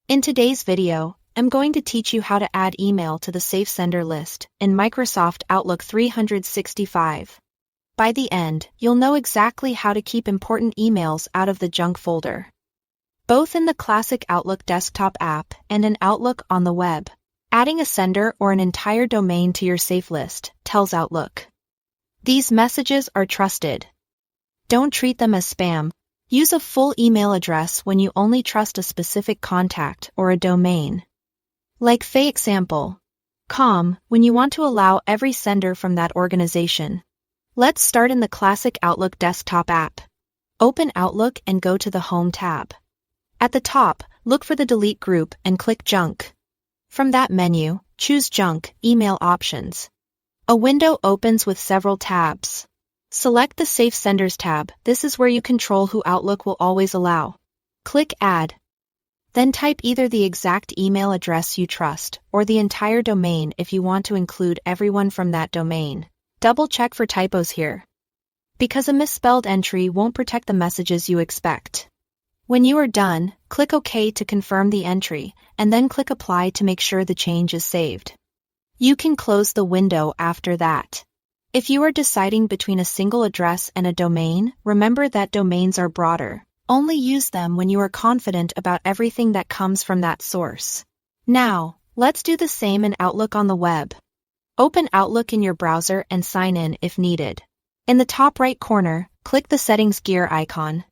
In today's video, I'm going to teach you how to add email to the Safe Sender list in Microsoft Outlook 365. By the end, you'll know exactly how to keep important emails out of the junk folder, both in the classic Outlook desktop app and in Outlook on the web. Adding a sender or an entire domain to your safe list tells Outlook these messages are trusted. Don't treat them as spam. Use a full email address when you only trust a specific contact or a domain. Like fayexample.com, when you want to allow every sender from that organization. Let's start in the classic Outlook desktop app. Open Outlook and go to the Home tab. At the top, look for the Delete group and click Junk. From that menu, choose Junk Email Options. A window opens with several tabs. Select the Safe Senders tab. This is where you control who Outlook will always allow. Click Add. Then type either the exact email address you trust or the entire domain if you want to include everyone from that domain. Double check for typos here, because a misspelled entry won't protect the messages you expect. When you are done, click OK to confirm the entry, and then click Apply to make sure the change is saved. You can close the window after that. If you are deciding between a single address and a domain, remember that domains are broader. Only use them when you are confident about everything that comes from that source. Now, let's do the same in Outlook on the web. Open Outlook in your browser and sign in if needed. In the top right corner, click the Settings gear icon.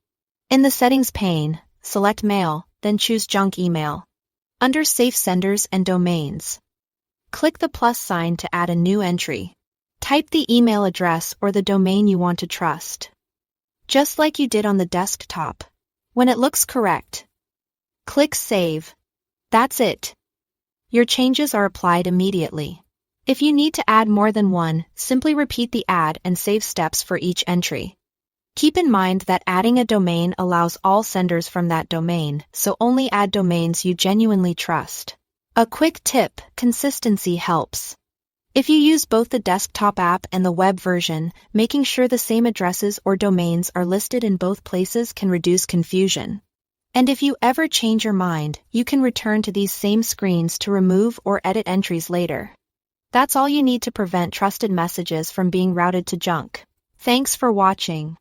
In the Settings pane, select Mail, then choose Junk Email. Under Safe Senders and Domains, click the plus sign to add a new entry. Type the email address or the domain you want to trust, just like you did on the desktop. When it looks correct, click Save. That's it. Your changes are applied immediately. If you need to add more than one, simply repeat the add and save steps for each entry. Keep in mind that adding a domain allows all senders from that domain, so only add domains you genuinely trust. A quick tip: consistency helps. If you use both the desktop app and the web version, making sure the same addresses or domains are listed in both places can reduce confusion. And if you ever change your mind, you can return to these same screens to remove or edit entries later. That's all you need to prevent trusted messages from being routed to junk. Thanks for watching.